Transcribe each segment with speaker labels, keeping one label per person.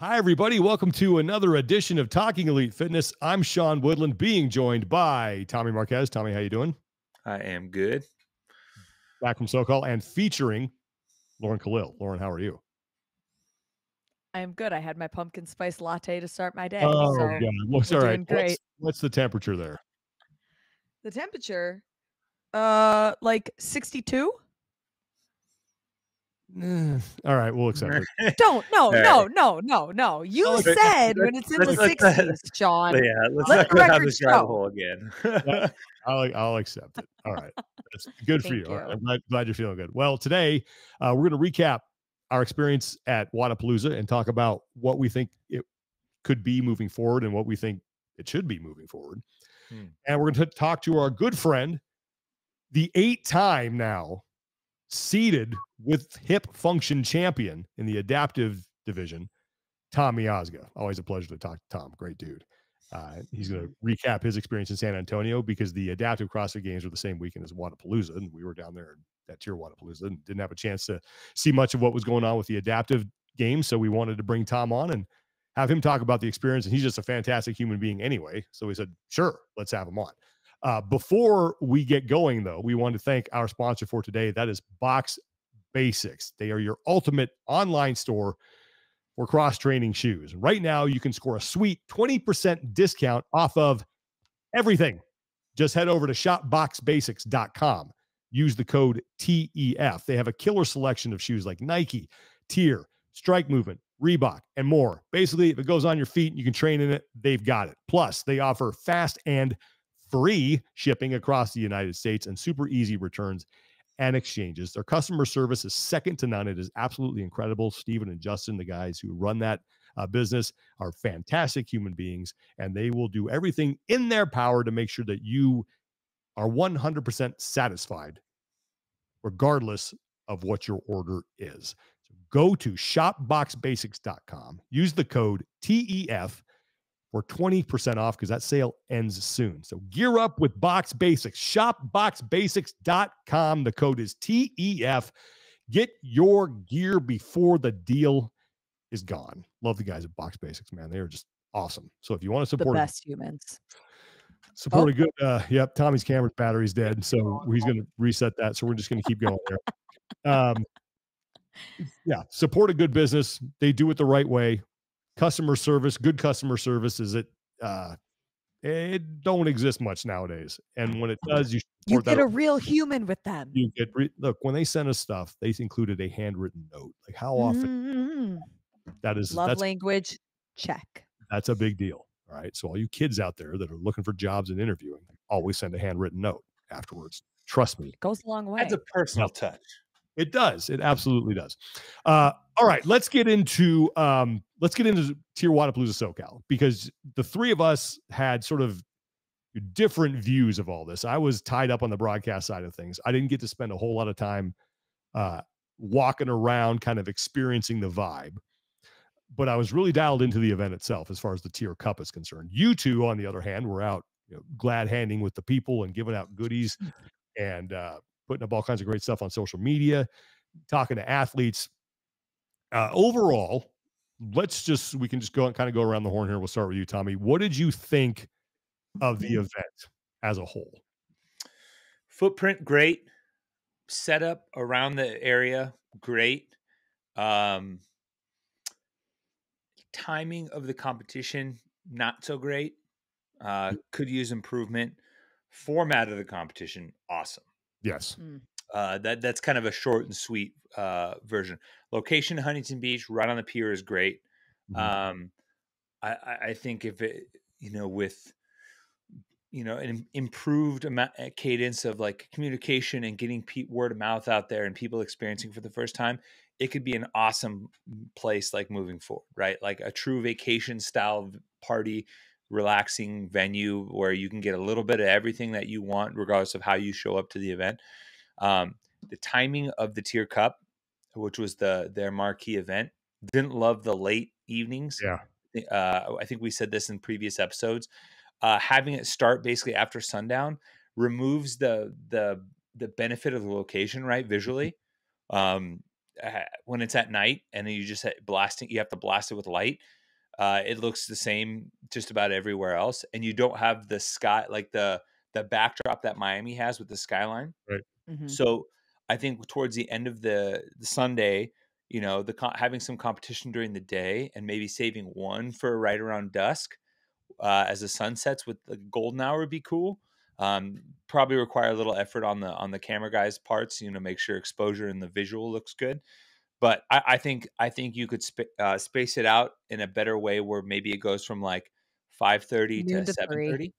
Speaker 1: Hi, everybody. Welcome to another edition of Talking Elite Fitness. I'm Sean Woodland, being joined by Tommy Marquez. Tommy, how you doing?
Speaker 2: I am good.
Speaker 1: Back from SoCal and featuring Lauren Khalil. Lauren, how are you?
Speaker 3: I am good. I had my pumpkin spice latte to start my day.
Speaker 1: Oh,
Speaker 3: So
Speaker 1: God. Looks
Speaker 3: we're
Speaker 1: all right.
Speaker 3: doing great.
Speaker 1: What's the temperature there?
Speaker 3: The temperature, like 62.
Speaker 1: All right, we'll accept it.
Speaker 3: No. You said when it's in the 60s, Sean.
Speaker 2: Yeah, let's
Speaker 3: Let
Speaker 2: not
Speaker 3: the
Speaker 2: go down
Speaker 3: record
Speaker 2: this rabbit
Speaker 3: show.
Speaker 2: hole again.
Speaker 1: I'll accept it. All right. That's good for you.
Speaker 3: Thank
Speaker 1: All right.
Speaker 3: you.
Speaker 1: I'm glad you're feeling good. Well, today we're going to recap our experience at Wodapalooza and talk about what we think it could be moving forward and what we think it should be moving forward. And we're going to talk to our good friend, the 8-time now seated with hip function champion in the adaptive division, Tommy Ozga. Always a pleasure to talk to Tom. Great dude. He's going to recap his experience in San Antonio because the adaptive CrossFit games were the same weekend as Wodapalooza, and we were down there at TYR Wodapalooza and didn't have a chance to see much of what was going on with the adaptive games. So we wanted to bring Tom on and have him talk about the experience. And he's just a fantastic human being anyway. So we said, sure, let's have him on. Before we get going, though, we want to thank our sponsor for today. That is Box Basics. They are your ultimate online store for cross-training shoes. Right now, you can score a sweet 20% discount off of everything. Just head over to shopboxbasics.com. Use the code TEF. They have a killer selection of shoes like Nike, TYR, Strike Movement, Reebok, and more. Basically, if it goes on your feet and you can train in it, they've got it. Plus, they offer fast and free shipping across the United States and super easy returns and exchanges. Their customer service is second to none. It is absolutely incredible. Steven and Justin, the guys who run that business, are fantastic human beings, and they will do everything in their power to make sure that you are 100% satisfied, regardless of what your order is. So go to shopboxbasics.com. Use the code TEF for 20% off because that sale ends soon. So gear up with Box Basics. Shopboxbasics.com. The code is TEF. Get your gear before the deal is gone. Love the guys at Box Basics, man. They are just awesome. So if you want to support
Speaker 3: The best humans.
Speaker 1: a good, yep, Tommy's camera's battery's dead, so he's going to reset that. So we're just going to keep going there. Yeah, support a good business. They do it the right way. Customer service, good customer service is it don't exist much nowadays. And when it does, you
Speaker 3: get a real human with them.
Speaker 1: You get look, when they send us stuff, they included a handwritten note. Like how often that's
Speaker 3: language check.
Speaker 1: That's a big deal. All right. So all you kids out there that are looking for jobs and interviewing, always send a handwritten note afterwards. Trust me.
Speaker 3: It goes a long way.
Speaker 2: That's a personal touch.
Speaker 1: It does. It absolutely does. All right, let's get into TYR Wodapalooza SoCal, because the three of us had sort of different views of all this. I was tied up on the broadcast side of things. I didn't get to spend a whole lot of time walking around, kind of experiencing the vibe, but I was really dialed into the event itself as far as the TYR Cup is concerned. You two, on the other hand, were out, glad handing with the people and giving out goodies and putting up all kinds of great stuff on social media, talking to athletes. Overall, we can just go around the horn here. We'll start with you, Tommy. What did you think of the event as a whole?
Speaker 2: Footprint, great. Setup around the area, great. Timing of the competition, not so great. Could use improvement. Format of the competition, awesome.
Speaker 1: Yes.
Speaker 2: That's kind of a short and sweet version. Location, Huntington Beach, right on the pier, is great. I think if it, with an improved cadence of like communication and getting word of mouth out there and people experiencing for the first time, it could be an awesome place like moving forward, right? Like a true vacation style party, relaxing venue where you can get a little bit of everything that you want, regardless of how you show up to the event. The timing of the TYR Cup, which was their marquee event, didn't love the late evenings.
Speaker 1: Yeah.
Speaker 2: I think we said this in previous episodes. Having it start basically after sundown removes the benefit of the location, right? Visually. when it's at night and then you just you have to blast it with light. It looks the same just about everywhere else, and you don't have the sky, like the backdrop that Miami has with the skyline.
Speaker 1: Right.
Speaker 3: Mhm.
Speaker 2: So I think towards the end of the Sunday, having some competition during the day and maybe saving one for right around dusk, as the sun sets with the golden hour would be cool. Probably require a little effort on the camera guys' parts, make sure exposure and the visual looks good. But I think you could space it out in a better way where maybe it goes from like 5:30 to
Speaker 3: Noon to 3.
Speaker 2: 7:30.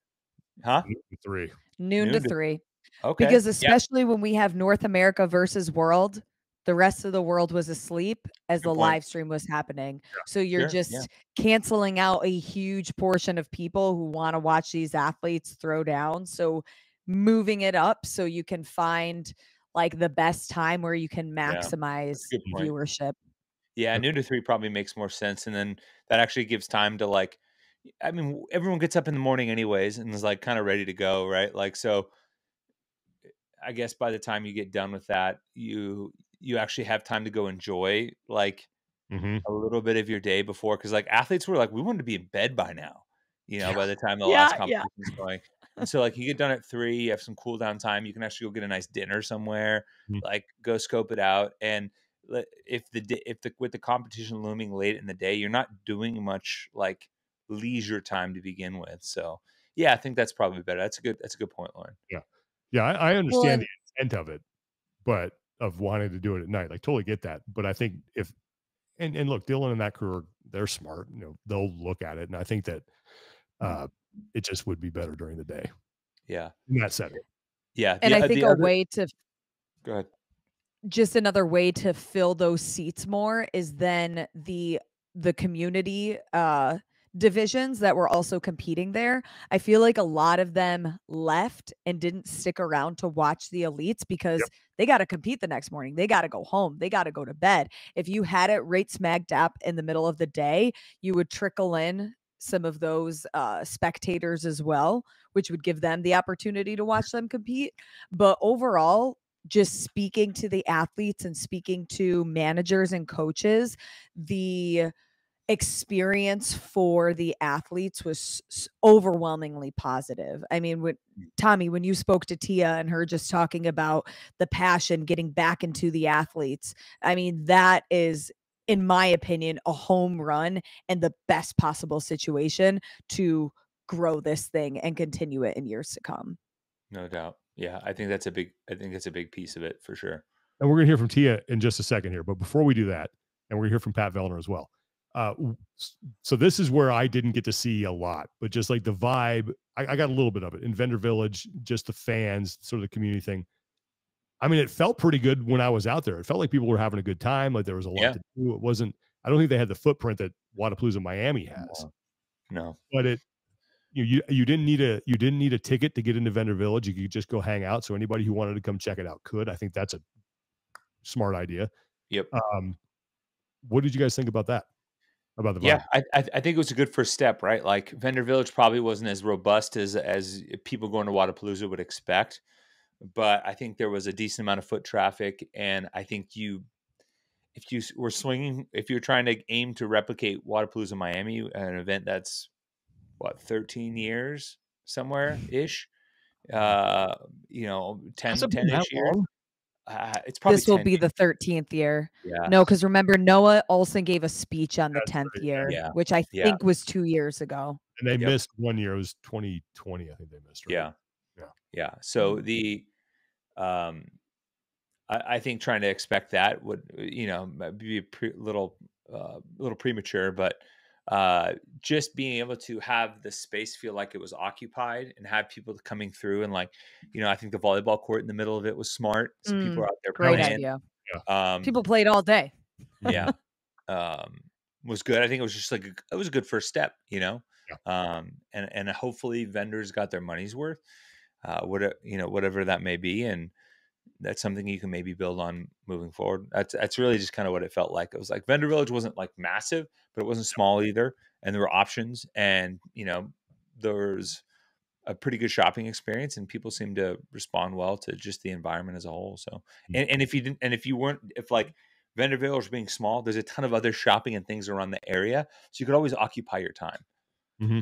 Speaker 2: Huh?
Speaker 1: 3.
Speaker 3: Noon to
Speaker 2: Noon to
Speaker 3: 3.
Speaker 2: Okay.
Speaker 3: Because
Speaker 2: Yeah.
Speaker 3: especially when we have North America versus world, the rest of the world was asleep as
Speaker 2: Good
Speaker 3: the
Speaker 2: point.
Speaker 3: live stream was happening. So you're
Speaker 2: Sure. Yeah.
Speaker 3: just canceling out a huge portion of people who want to watch these athletes throw down. So moving it up so you can find like the best time where you can
Speaker 2: Yeah. That's
Speaker 3: maximize
Speaker 2: a good point.
Speaker 3: viewership.
Speaker 2: Yeah. Noon to 3 probably makes more sense. And then that actually gives time to I mean, everyone gets up in the morning anyways and is like kind of ready to go. Right. Like, so I guess by the time you get done with that, you actually have time to go enjoy like
Speaker 1: Mm-hmm.
Speaker 2: a little bit of your day before, because like athletes were like, we wanted to be in bed by now, by the time the last
Speaker 3: Yeah, yeah.
Speaker 2: competition's going. And so like you get done at 3, you have some cool down time, you can actually go get a nice dinner somewhere, like go scope it out. And if with the competition looming late in the day, you're not doing much like leisure time to begin with. So yeah, I think that's probably better. That's a good point, Lauren.
Speaker 1: Yeah. Yeah. I
Speaker 3: Well,
Speaker 1: understand
Speaker 3: and
Speaker 1: the intent of it, but of wanting to do it at night. Like totally get that. But I think and look, Dylan and that crew they're smart. They'll look at it. And I think that it just would be better during the day
Speaker 2: Yeah.
Speaker 1: in that setting.
Speaker 2: Yeah.
Speaker 3: and I think
Speaker 2: The
Speaker 3: a
Speaker 2: other
Speaker 3: way to
Speaker 2: Go ahead.
Speaker 3: just another way to fill those seats more is then the community divisions that were also competing there. I feel like a lot of them left and didn't stick around to watch the elites because
Speaker 1: Yep.
Speaker 3: they got to compete the next morning. They got to go home. They got to go to bed. If you had it right smack dab in the middle of the day, you would trickle in some of those spectators as well, which would give them the opportunity to watch them compete. But overall, just speaking to the athletes and speaking to managers and coaches, the experience for the athletes was overwhelmingly positive. I mean, Tommy, when you spoke to Tia and her just talking about the passion getting back into the athletes, I mean, that is, in my opinion, a home run and the best possible situation to grow this thing and continue it in years to come.
Speaker 2: No doubt. Yeah, I think that's a big piece of it for sure.
Speaker 1: And we're going to hear from Tia in just a second here. But before we do that, and we're going to hear from Pat Vellner as well. So this is where I didn't get to see a lot, but just like the vibe, I got a little bit of it in Vendor Village, just the fans, sort of the community thing. I mean, it felt pretty good when I was out there. It felt like people were having a good time. Like there was a lot
Speaker 2: Yeah.
Speaker 1: to do. I don't think they had the footprint that Wodapalooza Miami has,
Speaker 2: No.
Speaker 1: but you didn't need a ticket to get into Vendor Village. You could just go hang out. So anybody who wanted to come check it out could. I think that's a smart idea.
Speaker 2: Yep.
Speaker 1: What did you guys think about that? About the vibe?
Speaker 2: Yeah, I think it was a good first step, right? Like Vendor Village probably wasn't as robust as people going to Wodapalooza would expect, but I think there was a decent amount of foot traffic, and I think if you're trying to aim to replicate Wodapalooza Miami, an event that's 13 years somewhere ish, 10
Speaker 1: Has it been that
Speaker 2: ish years.
Speaker 1: long?
Speaker 2: It's probably
Speaker 3: This will
Speaker 2: 10
Speaker 3: be
Speaker 2: years.
Speaker 3: the 13th year.
Speaker 2: Yeah.
Speaker 3: No, because remember, Noah Olson gave a speech on the
Speaker 1: That's
Speaker 3: 10th
Speaker 1: right,
Speaker 3: year,
Speaker 2: Yeah.
Speaker 3: which I
Speaker 2: Yeah.
Speaker 3: think was 2 years ago.
Speaker 1: And they
Speaker 2: Yep.
Speaker 1: missed 1 year. It was 2020. I think they missed. Right?
Speaker 2: Yeah.
Speaker 1: Yeah.
Speaker 2: Yeah. So
Speaker 3: Mhm.
Speaker 2: I think trying to expect that would, be little premature, but just being able to have the space feel like it was occupied and have people coming through and I think the volleyball court in the middle of it was smart. So people are out there
Speaker 3: Great
Speaker 2: playing.
Speaker 3: idea.
Speaker 1: Yeah.
Speaker 3: People played all day.
Speaker 2: Yeah. Was good. I think it was just it was a good first step,
Speaker 1: Yeah.
Speaker 2: and hopefully vendors got their money's worth, whatever that may be. And that's something you can maybe build on moving forward. That's really just kind of what it felt like. It was like Vendor Village wasn't like massive, but it wasn't small either. And there were options, and there was a pretty good shopping experience, and people seemed to respond well to just the environment as a whole. So, and if you didn't, and if you weren't, if like Vanderbilt being small, there's a ton of other shopping and things around the area, so you could always occupy your time.
Speaker 1: Mm-hmm.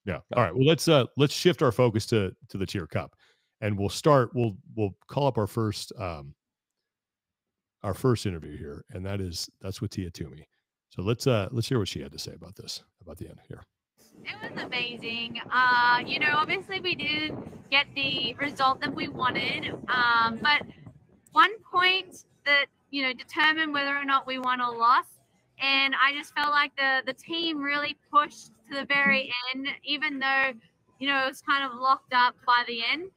Speaker 1: Yeah. All right. Well, let's shift our focus to the Tier Cup, and we'll call up our first interview here, and that's with Tia Toomey. So let's hear what she had to say about this, about the end here.
Speaker 4: It was amazing. Obviously we didn't get the result that we wanted, but one point that determined whether or not we won or lost. And I just felt like the team really pushed to the very end, even though it was kind of locked up by the end.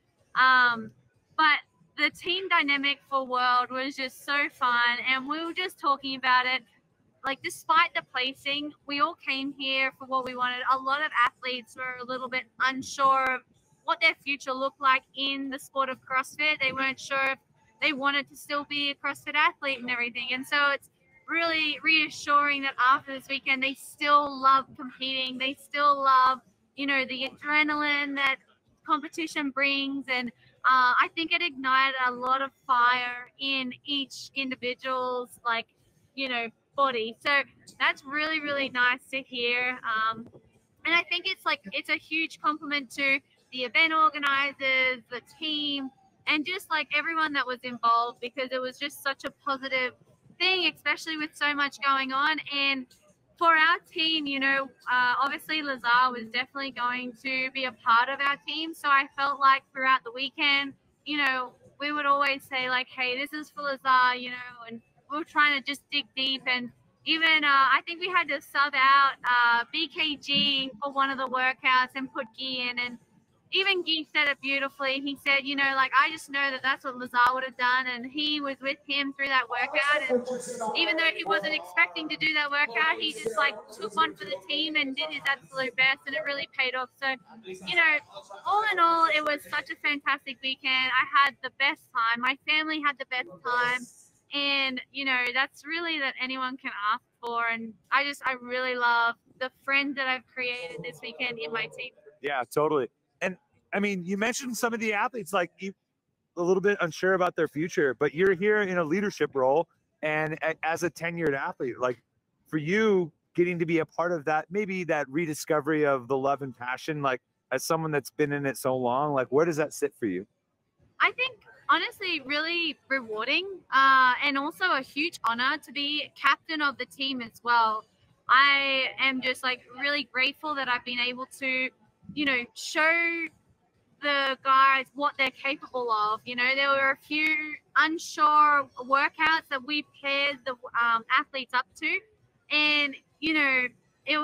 Speaker 4: But the team dynamic for World was just so fun, and we were just talking about it. Like, despite the placing, we all came here for what we wanted. A lot of athletes were a little bit unsure of what their future looked like in the sport of CrossFit. They weren't sure if they wanted to still be a CrossFit athlete and everything. And so it's really reassuring that after this weekend, they still love competing. They still love, the adrenaline that competition brings. And I think it ignited a lot of fire in each individual's, body. So that's really, really nice to hear. And I think it's a huge compliment to the event organizers, the team, and just like everyone that was involved, because it was just such a positive thing, especially with so much going on. And for our team, obviously Lazar was definitely going to be a part of our team. So I felt like throughout the weekend, we would always say like, hey, this is for Lazar, and we were trying to just dig deep. And even I think we had to sub out BKG for one of the workouts and put Guy in. And even Guy said it beautifully. He said, I just know that that's what Lazar would have done. And he was with him through that workout. And even though he wasn't expecting to do that workout, he just took one for the team and did his absolute best. And it really paid off. So, all in all, it was such a fantastic weekend. I had the best time. My family had the best time. And, that's really that anyone can ask for. And I really love the friends that I've created this weekend in my team.
Speaker 5: Yeah, totally. And I mean, you mentioned some of the athletes, like a little bit unsure about their future, but you're here in a leadership role. And as a tenured athlete, like for you getting to be a part of that, maybe that rediscovery of the love and passion, like as someone that's been in it so long, like where does that sit for you?
Speaker 4: I think honestly really rewarding, and also a huge honor to be captain of the team as well. I am just really grateful that I've been able to, show the guys what they're capable of. There were a few unsure workouts that we paired the athletes up to, and it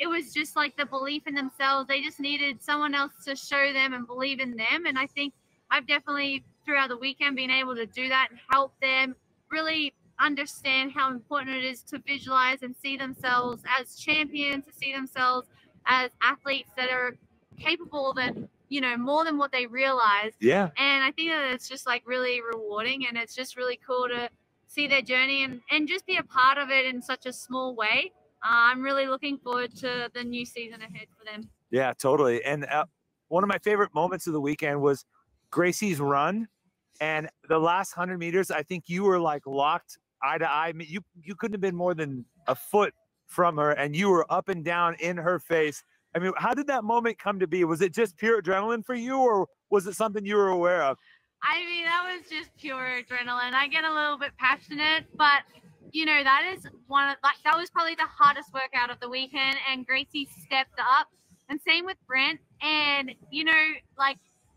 Speaker 4: was just like the belief in themselves. They just needed someone else to show them and believe in them. And I think I've definitely throughout the weekend been able to do that and help them really understand how important it is to visualize and see themselves as champions, to see themselves as athletes that are capable of more than what they realize.
Speaker 5: Yeah.
Speaker 4: And I think that it's just really rewarding, and it's just really cool to see their journey and just be a part of it in such a small way. I'm really looking forward to the new season ahead for them.
Speaker 5: Yeah, totally. And one of my favorite moments of the weekend was Gracie's run, and the last 100 meters, I think you were locked eye to eye. You couldn't have been more than a foot from her, and you were up and down in her face. I mean, how did that moment come to be? Was it just pure adrenaline for you, or was it something you were aware of?
Speaker 4: I mean, that was just pure adrenaline. I get a little bit passionate, but that is that was probably the hardest workout of the weekend, and Gracie stepped up, and same with Brent. And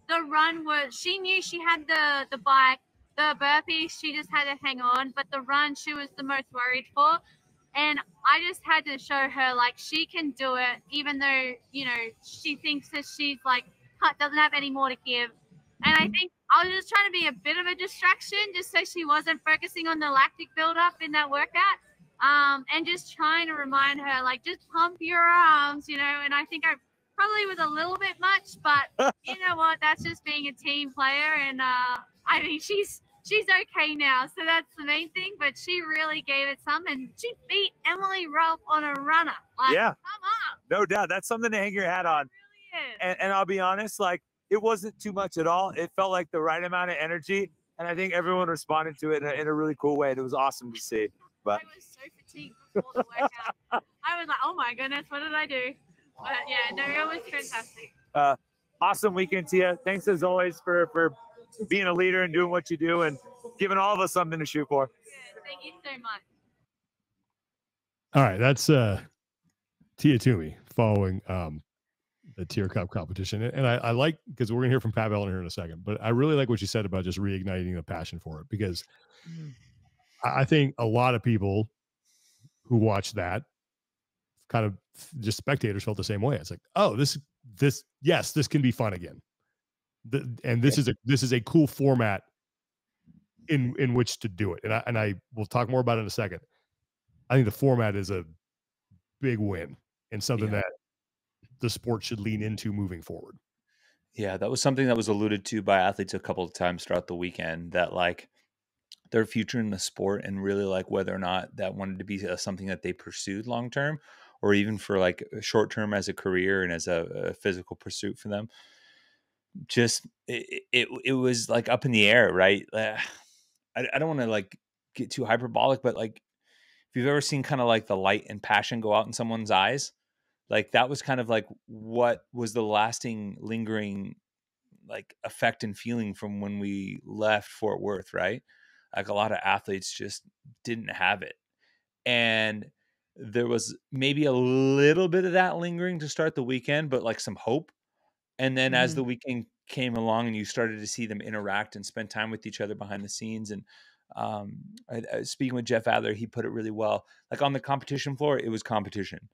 Speaker 4: the run was, she knew she had the bike, the burpees, she just had to hang on, but the run she was the most worried for. And I just had to show her she can do it, even though she thinks that she's doesn't have any more to give. And I think I was just trying to be a bit of a distraction, just so she wasn't focusing on the lactic buildup in that workout, and just trying to remind her just pump your arms, And I think I probably was a little bit much, but you know what? That's just being a team player. And I mean, she's okay now, so that's the main thing. But she really gave it some, and she beat Emily Rolfe on a runner.
Speaker 5: Yeah,
Speaker 4: come on,
Speaker 5: no doubt. That's something to hang your hat on.
Speaker 4: It really is.
Speaker 5: And I'll be honest, it wasn't too much at all. It felt like the right amount of energy. and I think everyone responded to it in a really cool way. And it was awesome to see. But
Speaker 4: I was so fatigued before the workout. I was like, oh my goodness, what did I do? But yeah, no, it was fantastic.
Speaker 5: Awesome weekend to you. Thanks as always for being a leader and doing what you do and giving all of us something to shoot for.
Speaker 4: Yeah, thank you so much.
Speaker 1: All right, that's Tia Toomey following the Tier Cup competition. And I like, because we're going to hear from Pat Bellin here in a second, but I really like what you said about just reigniting the passion for it, because I think a lot of people who watch that, kind of just spectators, felt the same way. It's like, oh, this can be fun again. And this is a cool format in which to do it. And I will talk more about it in a second. I think the format is a big win and something that the sport should lean into moving forward.
Speaker 2: Yeah, that was something that was alluded to by athletes a couple of times throughout the weekend, that like their future in the sport and really like whether or not that wanted to be something that they pursued long term, or even for like short term as a career and as a physical pursuit for them. Just it was like up in the air, right? I don't want to like get too hyperbolic, but like if you've ever seen kind of like the light and passion go out in someone's eyes, like that was kind of like what was the lasting, lingering like effect and feeling from when we left Fort Worth, right? Like a lot of athletes just didn't have it. And there was maybe a little bit of that lingering to start the weekend, but like some hope. And then as the weekend came along and you started to see them interact and spend time with each other behind the scenes. And speaking with Jeff Adler, he put it really well. Like on the competition floor, it was competition.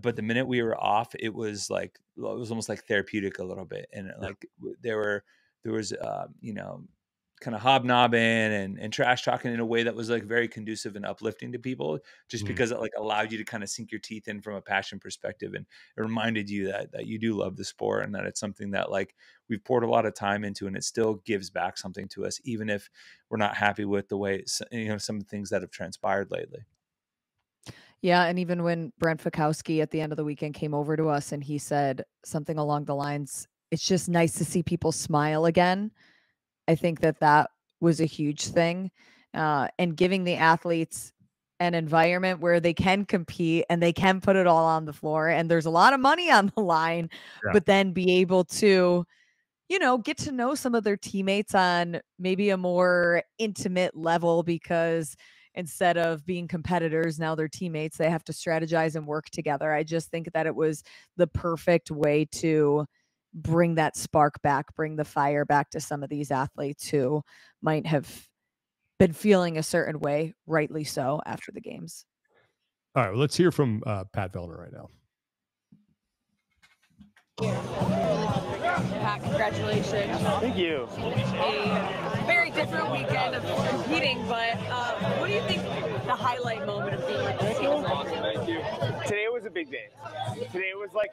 Speaker 2: But the minute we were off, it was almost like therapeutic a little bit. And like there was, kind of hobnobbing and trash talking in a way that was like very conducive and uplifting to people, just because it like allowed you to kind of sink your teeth in from a passion perspective. And it reminded you that you do love the sport and that it's something that like we've poured a lot of time into, and it still gives back something to us, even if we're not happy with the way, some of the things that have transpired lately.
Speaker 3: Yeah, and even when Brent Fikowski at the end of the weekend came over to us and he said something along the lines, it's just nice to see people smile again. I think that was a huge thing, and giving the athletes an environment where they can compete and they can put it all on the floor, and there's a lot of money on the line, but then be able to, get to know some of their teammates on maybe a more intimate level, because instead of being competitors, now they're teammates. They have to strategize and work together. I just think that it was the perfect way to bring that spark back, bring the fire back to some of these athletes who might have been feeling a certain way, rightly so, after the games.
Speaker 1: All right, well, let's hear from Pat Vellner right now.
Speaker 6: Pat, congratulations.
Speaker 5: Thank you.
Speaker 6: A very different weekend of competing, but what do you think the highlight moment of being with this team was?
Speaker 7: Today was a big day. Today was like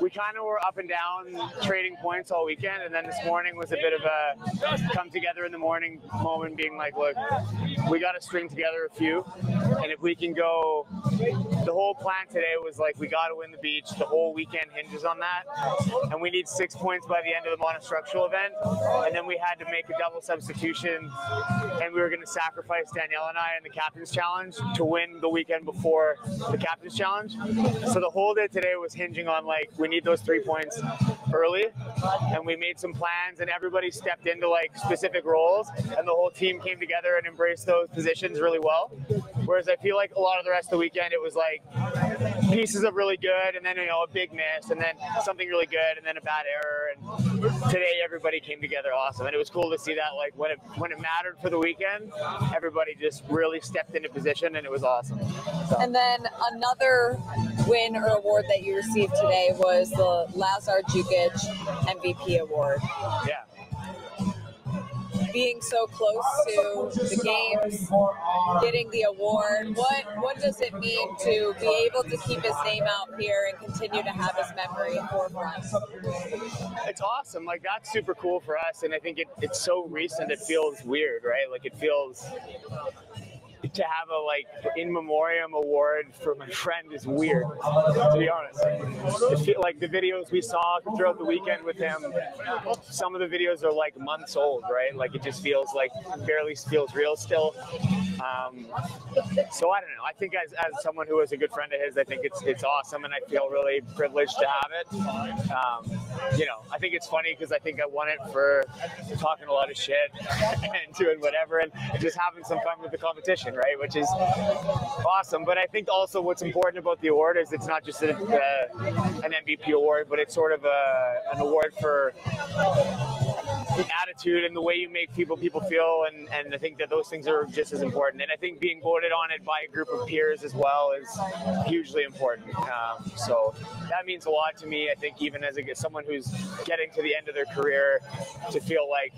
Speaker 7: we kind of were up and down trading points all weekend, and then this morning was a bit of a come together in the morning moment, being like, look, we got to string together a few, and if we can go, the whole plan today was like, we got to win the beach. The whole weekend hinges on that, and we need 6 points by the end of the monostructural event, and then we had to make a double substitution, and we were going to sacrifice Danielle and I in the Captain's Challenge to win the weekend before the Captain's Challenge. So the whole day today was hinging on like, we need those 3 points early, and we made some plans, and everybody stepped into like specific roles, and the whole team came together and embraced those positions really well. Whereas I feel like a lot of the rest of the weekend, it was like pieces of really good, and then a big miss, and then something really good, and then a bad error. And today everybody came together awesome, and it was cool to see that like when it mattered for the weekend, everybody just really stepped into position, and it was awesome. So.
Speaker 6: And then another win or award that you received today was the Lazar Jukic MVP award.
Speaker 7: Yeah.
Speaker 6: Being so close to the games, getting the award, what does it mean to be able to keep his name out here and continue to have his memory forefront?
Speaker 7: It's awesome. Like, that's super cool for us, and I think it's so recent it feels weird, right? Like it feels to have a like in memoriam award for my friend is weird, to be honest. Like the videos we saw throughout the weekend with him, some of the videos are like months old, right? Like it just feels like barely feels real still. So I don't know. I think as someone who is a good friend of his, I think it's awesome, and I feel really privileged to have it. You know, I think it's funny because I think I won it for talking a lot of shit and doing whatever and just having some fun with the competition, right? Which is awesome. But I think also what's important about the award is it's not just an MVP award, but it's sort of an award for the attitude and the way you make people feel, and I think that those things are just as important. And I think being voted on it by a group of peers as well is hugely important. So that means a lot to me. I think even as someone who's getting to the end of their career, to feel like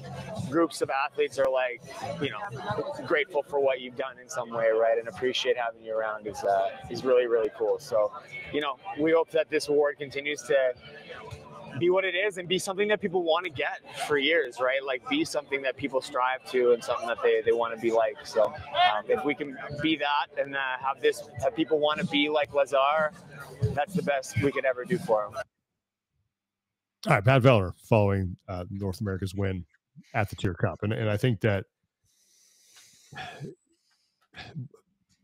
Speaker 7: groups of athletes are like, you know, grateful for what you've done in some way, right, and appreciate having you around is really, really cool. So, you know, we hope that this award continues to be what it is and be something that people want to get for years, right? Like be something that people strive to and something that they want to be like. So if we can be that and have people want to be like Lazar, that's the best we could ever do for them.
Speaker 1: All right, Pat Vellner following North America's win at the TYR Cup. And I think that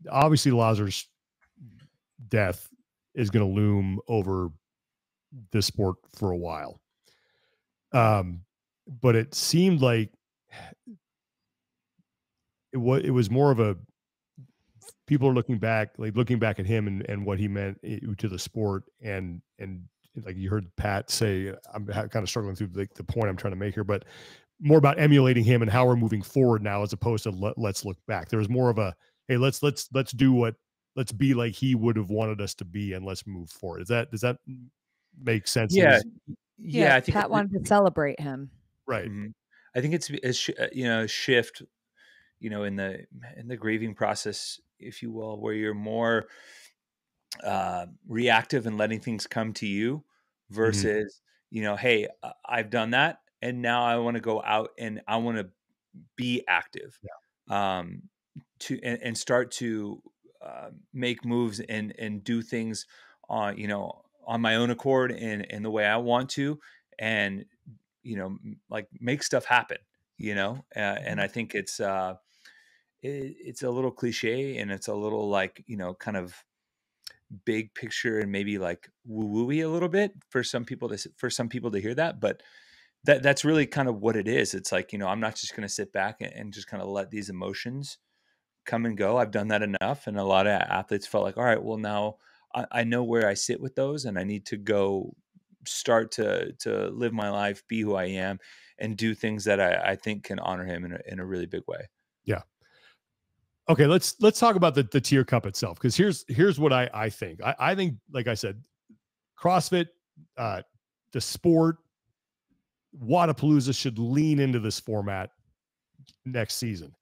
Speaker 1: obviously Lazar's death is going to loom over this sport for a while. But it seemed like it was more of a, people are looking back at him and what he meant to the sport. And like you heard Pat say, I'm kind of struggling through the point I'm trying to make here, but more about emulating him and how we're moving forward now, as opposed to let's look back. There was more of a, hey, let's be like he would have wanted us to be, and let's move forward. Does that make sense?
Speaker 2: Yeah. I think
Speaker 3: Pat wanted to celebrate him.
Speaker 1: Right.
Speaker 2: Mm-hmm. I think it's a shift, you know, in the grieving process, if you will, where you're more reactive and letting things come to you versus, you know, hey, I've done that, and now I want to go out and I want to be active, and start to make moves and do things on, you know, on my own accord and the way I want to, and, you know, like make stuff happen, you know, and I think it's a little cliche, and it's a little like, you know, kind of big picture and maybe like woo-woo-y a little bit for some people to hear that, but that's really kind of what it is. It's like, you know, I'm not just going to sit back and just kind of let these emotions come and go. I've done that enough. And a lot of athletes felt like, all right, well, now I know where I sit with those, and I need to go start to live my life, be who I am, and do things that I think can honor him in a really big way. Yeah.
Speaker 1: Okay, let's talk about the TYR Cup itself, because here's what I think. I think, like I said, CrossFit, the sport, Wodapalooza should lean into this format next season.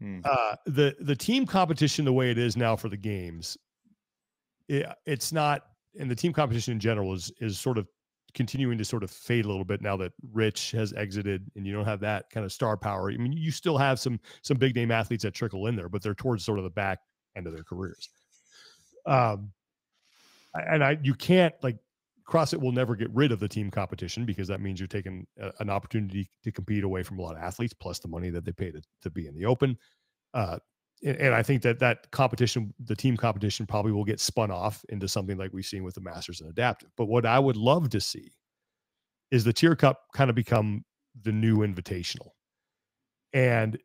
Speaker 1: The team competition, the way it is now for the games, it's not, and the team competition in general is sort of continuing to sort of fade a little bit now that Rich has exited and you don't have that kind of star power. I mean, you still have some big name athletes that trickle in there, but they're towards sort of the back end of their careers. You can't, like, CrossFit will never get rid of the team competition, because that means you're taking an opportunity to compete away from a lot of athletes, plus the money that they pay to be in the open. And I think that competition, the team competition, probably will get spun off into something like we've seen with the Masters and Adaptive. But what I would love to see is the TYR Cup kind of become the new Invitational and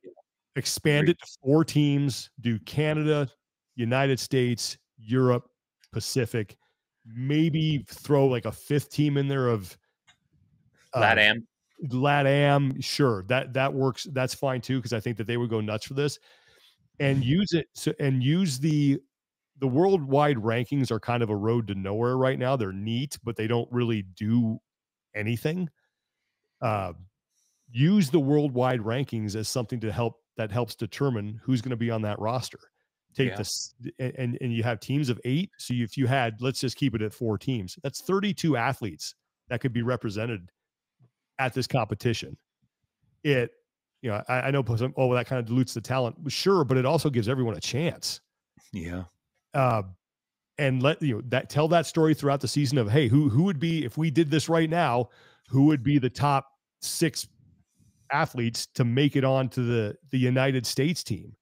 Speaker 1: expand it to 4 teams, do Canada, United States, Europe, Pacific, maybe throw like a 5th team in there of LATAM. Sure. That works. That's fine too, because I think that they would go nuts for this. And use it and use the worldwide rankings are kind of a road to nowhere right now. They're neat, but they don't really do anything. Use the worldwide rankings as something that helps determine who's going to be on that roster. Take this, and you have teams of 8. So if you had, let's just keep it at 4 teams, that's 32 athletes that could be represented at this competition. It you know, I know some, oh, well, that kind of dilutes the talent. Sure, but it also gives everyone a chance.
Speaker 2: Yeah.
Speaker 1: And let you know that tell that story throughout the season of, hey, who would be, if we did this right now, who would be the top 6 athletes to make it on to the United States team,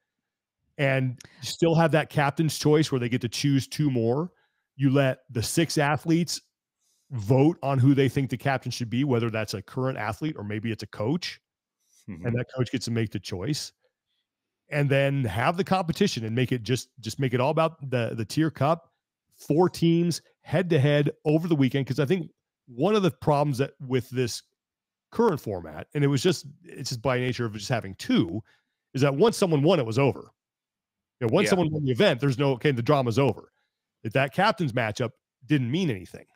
Speaker 1: and still have that captain's choice where they get to choose 2 more. You let the 6 athletes vote on who they think the captain should be, whether that's a current athlete or maybe it's a coach, and that coach gets to make the choice. And then have the competition and make it just make it all about the tier cup, 4 teams head to head over the weekend. Because I think one of the problems that with this current format, and it's just by nature of just having 2, is that once someone won, it was over. You know, once someone won the event, there's no, okay, the drama's over. If that captain's matchup didn't mean anything.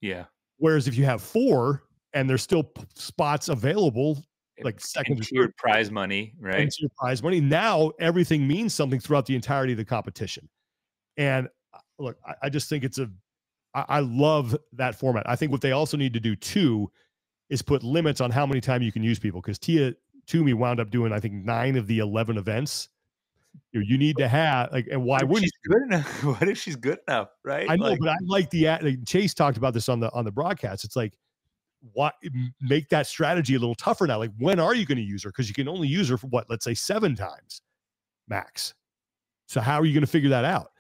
Speaker 2: Yeah.
Speaker 1: Whereas if you have 4 and there's still spots available, like second
Speaker 2: and tiered prize money, right?
Speaker 1: And tiered prize money. Now everything means something throughout the entirety of the competition. And look, I just think I love that format. I think what they also need to do too is put limits on how many times you can use people. Because Tia Toomey wound up doing, I think, 9 of the 11 events. You need to have like, and why wouldn't
Speaker 2: she's good enough? What if she's good enough, right?
Speaker 1: I know, but I like Chase talked about this on the broadcast. It's like, what, make that strategy a little tougher now. Like, when are you going to use her? Because you can only use her for what, let's say 7 times max. So how are you going to figure that out?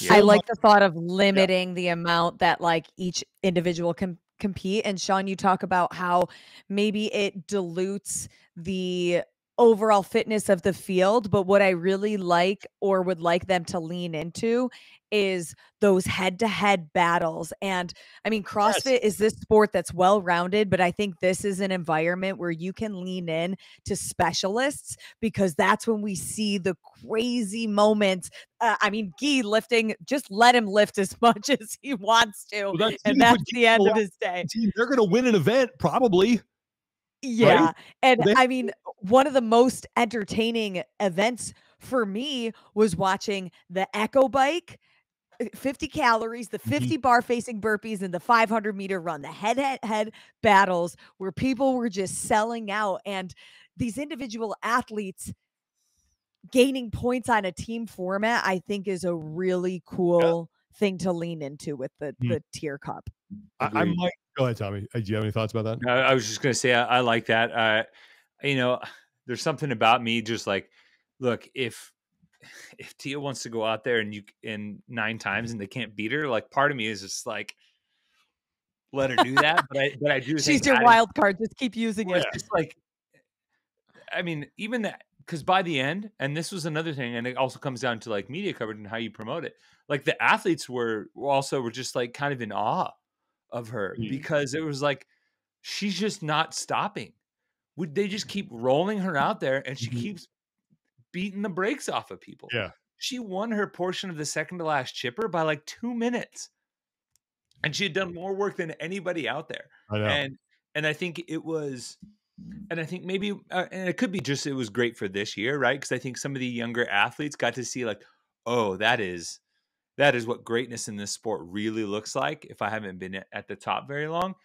Speaker 3: I like the thought of limiting the amount that like each individual can compete. And Sean, you talk about how maybe it dilutes the overall fitness of the field, but what I really like or would like them to lean into is those head-to-head battles. And I mean, CrossFit is this sport that's well-rounded, but I think this is an environment where you can lean in to specialists, because that's when we see the crazy moments. I mean, Guy lifting, just let him lift as much as he wants to, and that's the end of his day.
Speaker 1: They're going to win an event, probably.
Speaker 3: Yeah.
Speaker 1: Right?
Speaker 3: And I mean, one of the most entertaining events for me was watching the Echo Bike, 50 calories, the 50 bar facing burpees, and the 500 meter run, the head battles where people were just selling out, and these individual athletes gaining points on a team format, I think is a really cool thing to lean into with the tier cup.
Speaker 1: I might go ahead, Tommy. Do you have any thoughts about that?
Speaker 2: No, I was just going to say, I like that. You know, there's something about me just like, look, if Tia wants to go out there and 9 times and they can't beat her, like, part of me is just like, let her do that. But I do.
Speaker 3: She's your wild card. Just keep using it.
Speaker 2: It's like, I mean, even that, because by the end, and this was another thing, and it also comes down to like media coverage and how you promote it. Like, the athletes were just like kind of in awe of her, because it was like, she's just not stopping. They just keep rolling her out there, and she keeps beating the brakes off of people.
Speaker 1: Yeah.
Speaker 2: She won her portion of the second to last chipper by like 2 minutes. And she had done more work than anybody out there.
Speaker 1: I know.
Speaker 2: And I think it was, and I think maybe, and it could be just, it was great for this year, right? Because I think some of the younger athletes got to see like, oh, that is what greatness in this sport really looks like, if I haven't been at the top very long.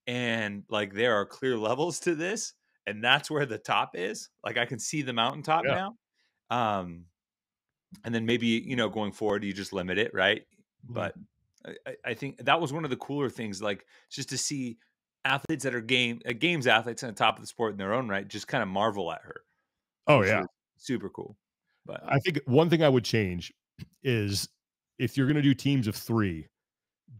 Speaker 2: And like, there are clear levels to this, and that's where the top is. Like, I can see the mountaintop now. And then maybe, you know, going forward, you just limit it, right? But I think that was one of the cooler things, like, just to see athletes that are games athletes on the top of the sport in their own right, just kind of marvel at her.
Speaker 1: Oh yeah,
Speaker 2: super cool. But
Speaker 1: I think one thing I would change is, if you're going to do teams of 3,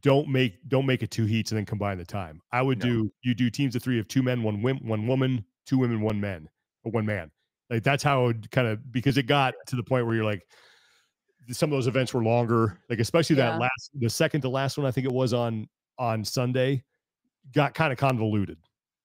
Speaker 1: don't make it 2 heats and then combine the time. I would do teams of 3 of 2 men, 1 woman, 2 women, 1 man, or 1 man. Like, that's how it would kind of, because it got to the point where you're like, some of those events were longer, like especially the second to last one, I think it was on Sunday, got kind of convoluted.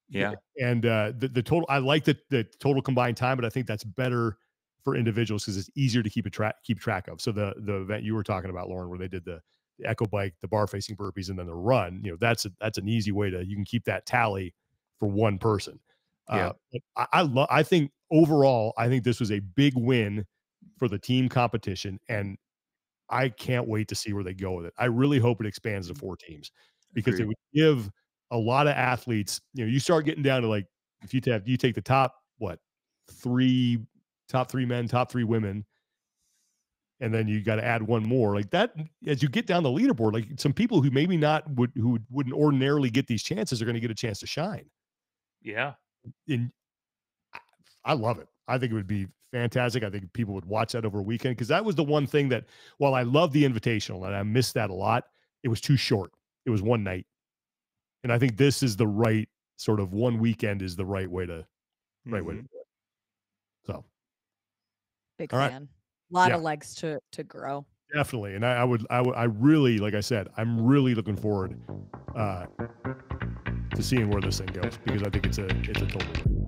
Speaker 2: Yeah.
Speaker 1: And the total, I like the total combined time, but I think that's better for individuals because it's easier to keep track of. So the event you were talking about, Lauren, where they did the Echo Bike, the bar facing burpees, and then the run, you know, that's an easy way you can keep that tally for one person. I think overall, I think this was a big win for the team competition, and I can't wait to see where they go with it. I really hope it expands to 4 teams, because it would give a lot of athletes, you know, you start getting down to like, if you take the top, top three men, top 3 women, and then you got to add one more like that. As you get down the leaderboard, like some people who maybe who wouldn't ordinarily get these chances are going to get a chance to shine.
Speaker 2: Yeah.
Speaker 1: And I love it. I think it would be fantastic. I think people would watch that over a weekend, because that was the one thing that, while I love the Invitational and I missed that a lot, it was too short. It was one night. And I think this is the right sort of one weekend is the right way to do it. So
Speaker 3: Big
Speaker 1: all right.
Speaker 3: fan. A lot
Speaker 1: Yeah.
Speaker 3: of legs to grow.
Speaker 1: Definitely. And I really, like I said, I'm really looking forward to seeing where this thing goes, because I think it's a total win.